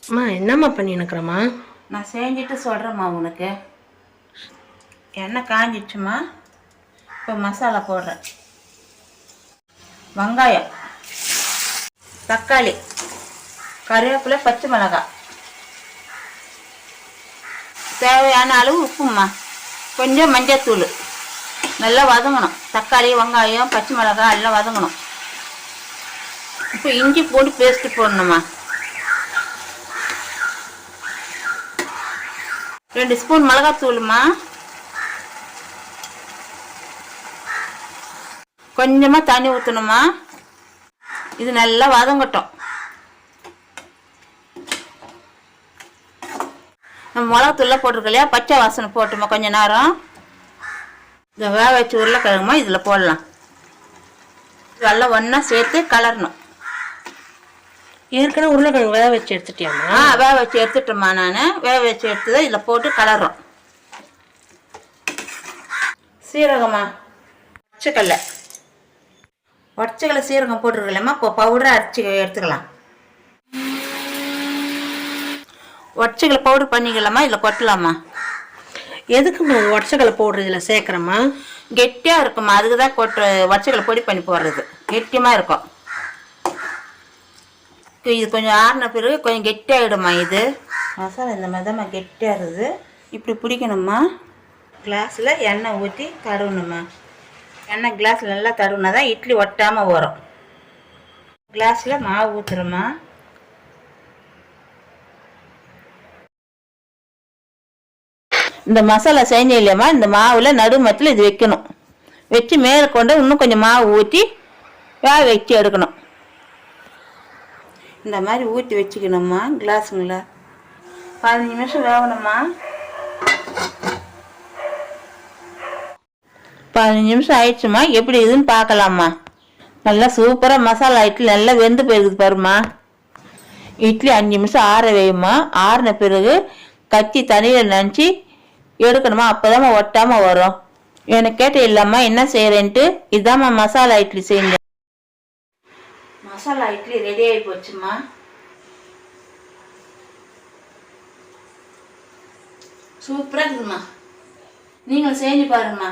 அம்மா என்னம்மா பண்ணினுக்கிறம்மா? நான் செஞ்சுட்டு சொல்கிறேம்மா உனக்கு. எண்ணெய் காஞ்சிடுச்சுமா. இப்போ மசாலா போடுறேன். வெங்காயம், தக்காளி, கருவேப்பிலை, பச்சை மிளகாய், தேவையான அளவு உப்புமா, கொஞ்சம் மஞ்சத்தூள். நல்லா வதங்கணும். தக்காளி, வெங்காயம், பச்சை மிளகாய் எல்லாம் வதங்கணும். இப்போ இஞ்சி பூண்டு பேஸ்ட்டு போடணுமா. 2 ஸ்பூன் மிளகாத்தூளுமா. கொஞ்சமாக தண்ணி ஊற்றணுமா. இது நல்லா வதங்கட்டும். நம்ம மிளகாத்தூள்லாம் போட்டிருக்க இல்லையா, பச்சை வாசனை போட்டுமா கொஞ்சம் நேரம். இதை வேக வச்சு உருளைக்கிழங்குமா இதில் போடலாம். இதெல்லாம் ஒன்றா சேர்த்து கலரணும். ஏற்கனவே உருளைக்கிழங்கு வேக வச்சு எடுத்துட்டியாம்மா? வேக வச்சு எடுத்துட்டோம்மா. நான் வேக வச்சு எடுத்ததை இதில் போட்டு கலர்றோம். சீரகமா, உடச்சக்கல்ல சீரகம் போட்டுருக்கலாமா. இப்போ பவுடரை அரைச்சி எடுத்துக்கலாம். உடச்சக்கல்ல பவுடர் பண்ணிக்கலாமா, இதில் கொட்டலாமா. எதுக்குமா உடச்சக்கல்ல பவுடர் இதில் சேர்க்குறம்மா? கெட்டியாக இருக்குமா, அதுக்கு தான் உடச்சக்கல்ல பொடி பண்ணி போடுறது. கெட்டியமாக இருக்கும். இது கொஞ்சம் ஆறின பிறகு கொஞ்சம் கெட்டியாகிடுமா. இது மசாலா இந்த மாதிரி தான் கெட்டியாக இருக்குது. இப்படி பிடிக்கணுமா. கிளாஸில் எண்ணெய் ஊற்றி தடவணுமா. எண்ணெய் கிளாஸில் நல்லா தடவுனா தான் இட்லி ஒட்டாமல் வரும். கிளாஸில் மாவு ஊற்றுறோமா. இந்த மசாலா செஞ்ச இல்லையம்மா, இந்த மாவில் நடுமத்தில் இது வைக்கணும். வச்சு மேலே கொண்டு இன்னும் கொஞ்சம் மாவு ஊற்றி வேக வச்சு எடுக்கணும். இந்த மாதிரி ஊற்றி வச்சுக்கணும்மா கிளாஸுங்கள. 15 நிமிஷம் வேகணும்மா. 15 நிமிஷம் ஆயிடுச்சுமா. எப்படி இதுன்னு பார்க்கலாமா. நல்லா சூப்பராக மசாலா இட்லி நல்லா வெந்து போயிருக்குது பாருமா. இட்லி 5 நிமிஷம் ஆற வையுமா. ஆறின பிறகு கத்தி தண்ணியில் நினச்சி எடுக்கணுமா. அப்போதாம்மா ஒட்டாமல் வரும். எனக்கு கேட்ட இல்லாமல் என்ன செய்கிறேன்ட்டு இதாம்மா மசாலா இட்லி செஞ்சேன். மசாலா இட்லி ரெடி ஆகி போச்சுமா. சூப்பராக இருக்குதுமா. நீங்களும் செஞ்சு பாருங்கம்மா.